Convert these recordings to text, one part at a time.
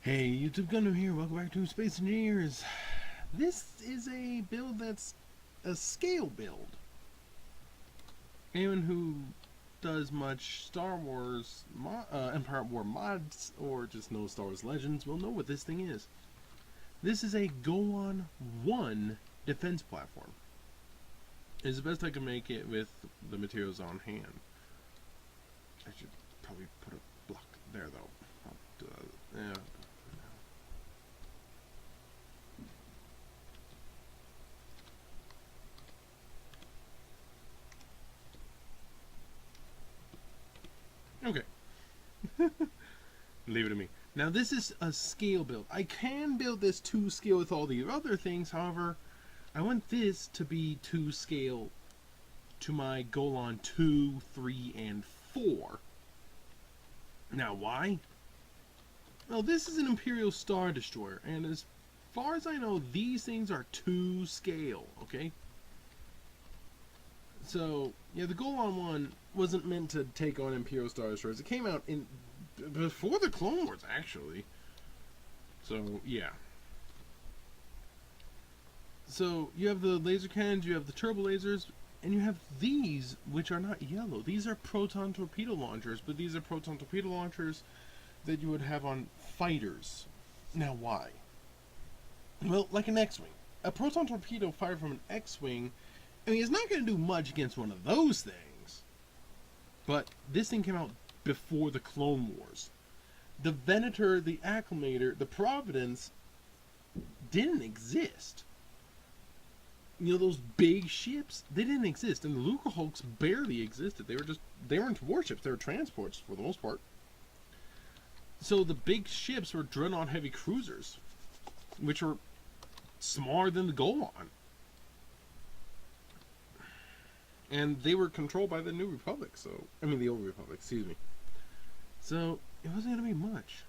Hey, YouTube Gundam here. Welcome back to Space Engineers. This is a build that's a scale build. Anyone who does much Star Wars, Empire at War mods, or just knows Star Wars Legends will know what this thing is. This is a Golan 1 defense platform. It's the best I can make it with the materials on hand. I should probably put a block there, though. I'll do that. Yeah. Okay. Leave it to me. Now this is a scale build. I can build this to scale with all the other things, however, I want this to be to scale to my Golan 2, 3, and 4. Now why? Well, this is an Imperial Star Destroyer, and as far as I know, these things are to scale, okay? So, yeah, the Golan 1 wasn't meant to take on Imperial Star Destroyers. It came out in before the Clone Wars, actually. So, yeah. So, you have the laser cannons, you have the turbo lasers, and you have these, which are not yellow. These are proton torpedo launchers, but these are proton torpedo launchers that you would have on fighters. Now, why? Well, like an X-Wing. A proton torpedo fired from an X-Wing, I mean, it's not going to do much against one of those things. But this thing came out before the Clone Wars. The Venator, the Acclimator, the Providence didn't exist. You know, those big ships, they didn't exist. And the Lucrehulks barely existed. They weren't warships, they were transports for the most part. So the big ships were Dreadnought heavy cruisers, which were smaller than the Golan. And they were controlled by the New Republic, the Old Republic, excuse me. So, it wasn't going to be much.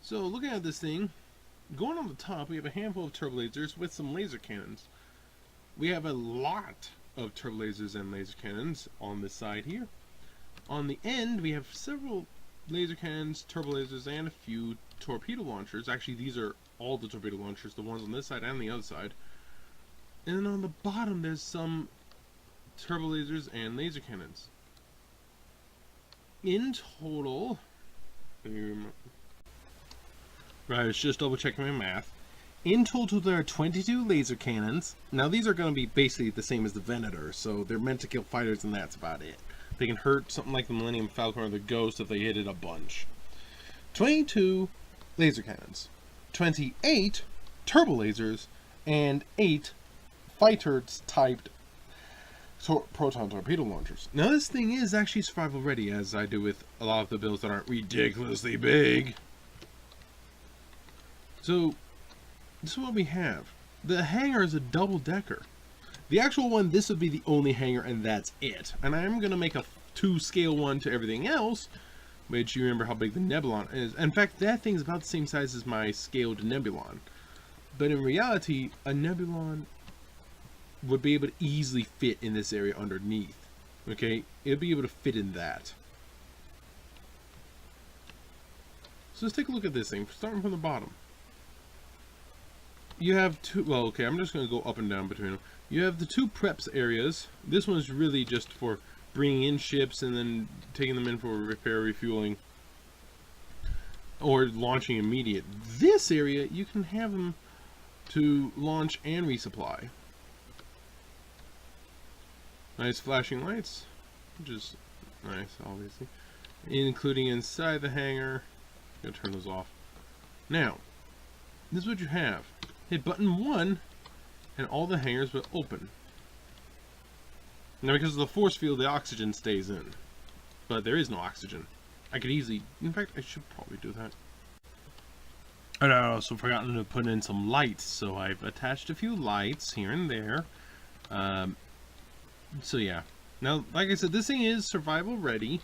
So, looking at this thing, going on the top, we have a handful of turbo lasers with some laser cannons. We have a lot of turbo lasers and laser cannons on this side here. On the end, we have several laser cannons, turbo lasers, and a few torpedo launchers. Actually, these are all the torpedo launchers, the ones on this side and the other side. And then on the bottom, there's some turbo lasers and laser cannons. In total, right, it's just double checking my math. In total, there are 22 laser cannons. Now, these are going to be basically the same as the Venator, so they're meant to kill fighters, and that's about it. They can hurt something like the Millennium Falcon or the Ghost if they hit it a bunch. 22 laser cannons, 28 turbo lasers, and 8 fighter-typed proton torpedo launchers. Now this thing is actually survival ready, as I do with a lot of the builds that aren't ridiculously big. So this is what we have. The hangar is a double decker. The actual one, this would be the only hangar and that's it. And I am going to make a 2 scale one to everything else, which you remember how big the Nebulon is. In fact, that thing is about the same size as my scaled Nebulon. But in reality, a Nebulon would be able to easily fit in this area underneath. Okay? It'll be able to fit in that. So let's take a look at this thing, starting from the bottom. You have two, well, okay, I'm just going to go up and down between them. You have the two preps areas. This one's really just for bringing in ships and then taking them in for repair, refueling, or launching immediate. This area, you can have them to launch and resupply. Nice flashing lights, which is nice, obviously. Including inside the hangar. I'm gonna turn those off. Now, this is what you have. Hit button 1, and all the hangars will open. Now, because of the force field, the oxygen stays in. But there is no oxygen. I could easily, in fact, I should probably do that. And I also forgotten to put in some lights, so I've attached a few lights here and there. So yeah, now like I said, this thing is survival ready.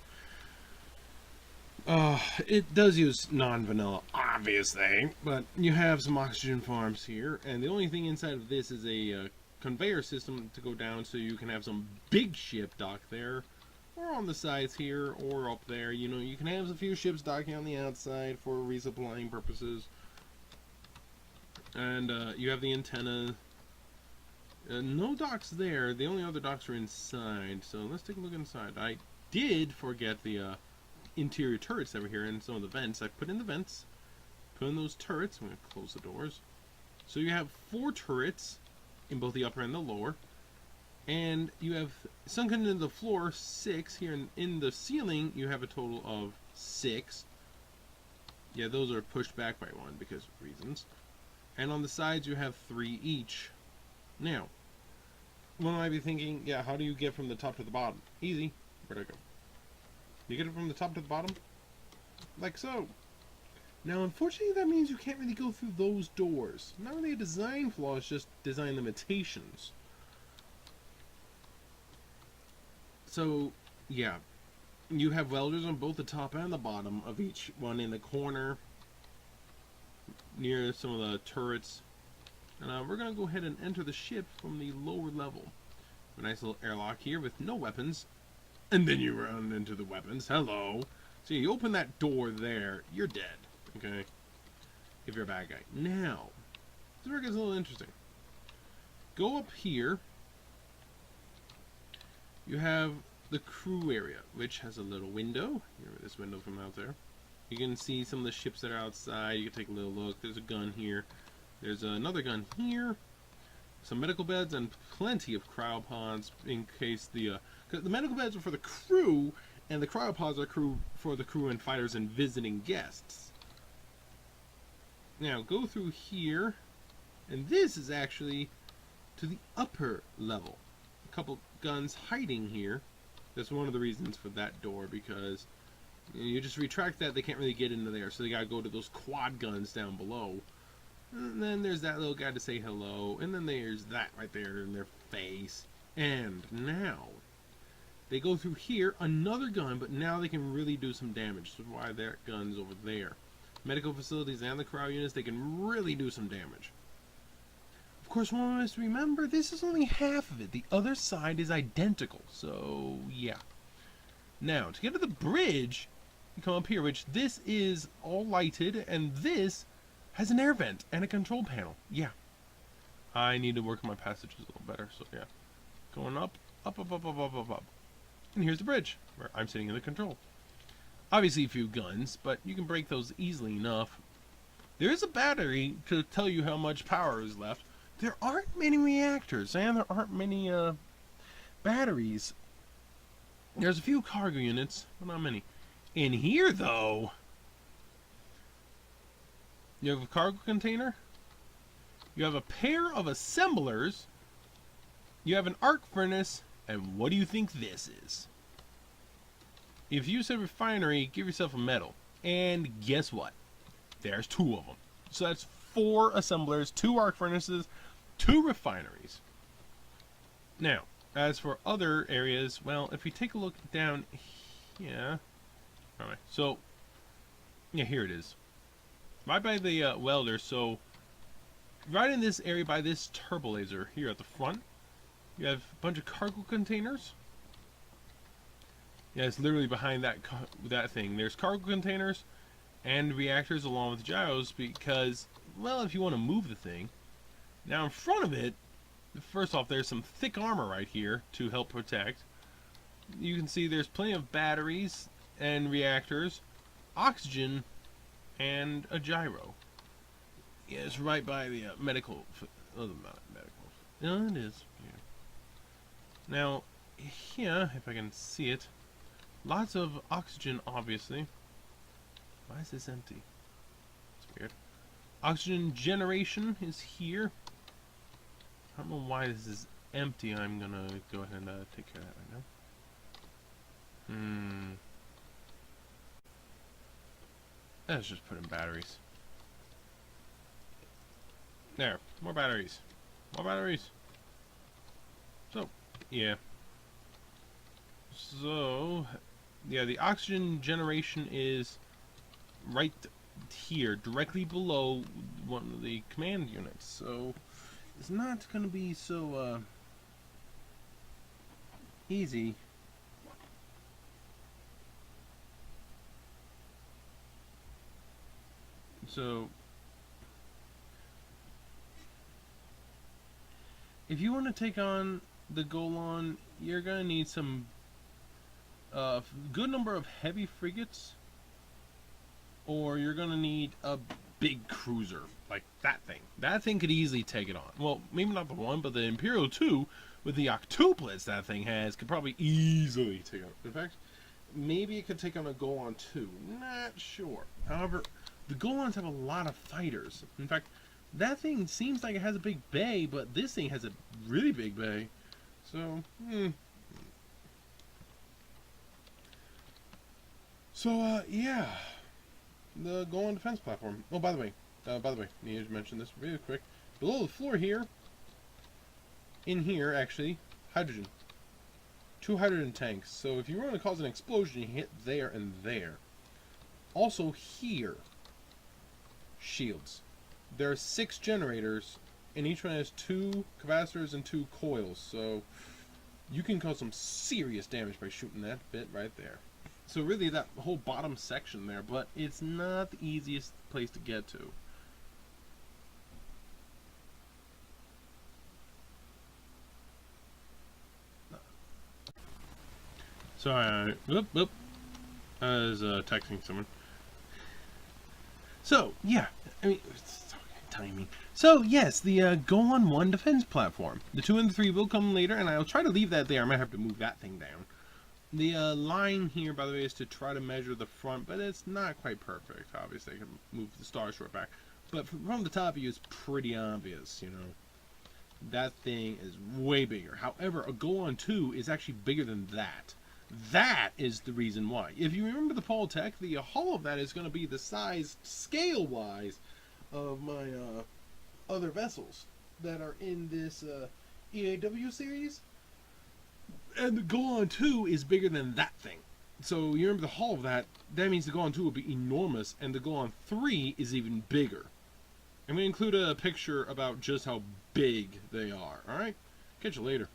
It does use non-vanilla, obviously, but you have some oxygen farms here, and the only thing inside of this is a conveyor system to go down so you can have some big ship dock there or on the sides here, or up there. You know, you can have a few ships docking on the outside for resupplying purposes. And you have the antenna. No docks there. The only other docks are inside. So let's take a look inside. I did forget the interior turrets that were here and some of the vents. I put in the vents. Put in those turrets. I'm going to close the doors. So you have 4 turrets in both the upper and the lower. And you have sunken into the floor 6 here. In the ceiling, you have a total of 6. Yeah, those are pushed back by 1 because of reasons. And on the sides, you have 3 each. Now, one might be thinking, yeah, how do you get from the top to the bottom? Easy. Where'd I go? You get it from the top to the bottom? Like so. Now, unfortunately, that means you can't really go through those doors. Not really a design flaw, it's just design limitations. So, yeah. You have welders on both the top and the bottom of each one in the corner, near some of the turrets. And we're going to go ahead and enter the ship from the lower level. A nice little airlock here with no weapons. And then you run into the weapons. Hello. So you open that door there, you're dead. Okay? If you're a bad guy. Now, this work is a little interesting. Go up here. You have the crew area, which has a little window. Here, this window from out there. You can see some of the ships that are outside. You can take a little look. There's a gun here. There's another gun here, some medical beds, and plenty of cryopods in case the medical beds are for the crew, and the cryopods are for the crew and fighters and visiting guests. Now go through here, and this is actually to the upper level. A couple guns hiding here. That's one of the reasons for that door, because you just retract that, they can't really get into there, so they gotta go to those quad guns down below. And then there's that little guy to say hello. And then there's that right there in their face. And now, they go through here, another gun, but now they can really do some damage. So why that gun's over there. Medical facilities and the cryo units, they can really do some damage. Of course, one must remember, this is only half of it. The other side is identical. So, yeah. Now, to get to the bridge, you come up here, which this is all lighted, and this has an air vent and a control panel. Yeah. I need to work on my passages a little better, so yeah. Going up, up, up, up, up, up, up, up. And here's the bridge, where I'm sitting in the control. Obviously a few guns, but you can break those easily enough. There is a battery to tell you how much power is left. There aren't many reactors, and there aren't many batteries. There's a few cargo units, but not many. In here, though, you have a cargo container. You have a pair of assemblers. You have an arc furnace. And what do you think this is? If you said refinery, give yourself a medal. And guess what? There's 2 of them. So that's 4 assemblers, 2 arc furnaces, 2 refineries. Now, as for other areas, well, if we take a look down here. Alright, so, yeah, here it is. Right by the welder, so right in this area by this turbo laser here at the front, you have a bunch of cargo containers. Yeah, it's literally behind that thing. There's cargo containers and reactors along with gyros because, well, if you want to move the thing. Now in front of it, first off, there's some thick armor right here to help protect. You can see there's plenty of batteries and reactors, oxygen, and a gyro. Yeah, it's right by the medical. Oh, not medical. No, it is. Yeah. Now, here, if I can see it, lots of oxygen, obviously. Why is this empty? It's weird. Oxygen generation is here. I don't know why this is empty. I'm gonna go ahead and take care of that right now. Let's just put in batteries. There, more batteries. More batteries. So, yeah. So, yeah, the oxygen generation is right here, directly below one of the command units. So, it's not going to be so easy So, if you want to take on the Golan, you're going to need some good number of heavy frigates, or you're going to need a big cruiser like that thing. That thing could easily take it on. Well, maybe not the one, but the Imperial 2 with the octuplets that thing has could probably easily take on. In fact, maybe it could take on a Golan 2. Not sure. However, the Golans have a lot of fighters. In fact, that thing seems like it has a big bay, but this thing has a really big bay. So, yeah. The Golan defense platform. Oh, by the way, need to mention this really quick. Below the floor here, in here, actually, hydrogen. 2 hydrogen tanks. So if you want to cause an explosion, you hit there and there. Also here, shields. There are 6 generators, and each one has 2 capacitors and 2 coils. So you can cause some serious damage by shooting that bit right there. So really that whole bottom section there, but it's not the easiest place to get to. Sorry, whoop. I was texting someone. So, yeah, I mean, it's timing. So, yes, the Golan 1 defense platform. The 2 and the 3 will come later, and I'll try to leave that there. I might have to move that thing down. The line here, by the way, is to try to measure the front, but it's not quite perfect. Obviously, I can move the star short back. But from the top view, it's pretty obvious, you know. That thing is way bigger. However, a Golan 2 is actually bigger than that. That is the reason why. If you remember the Paul Tech, the hull of that is going to be the size, scale-wise, of my other vessels that are in this EAW series. And the Golan 2 is bigger than that thing. So you remember the hull of that, that means the Golan 2 will be enormous, and the Golan 3 is even bigger. I'm going to include a picture about just how big they are, alright? Catch you later.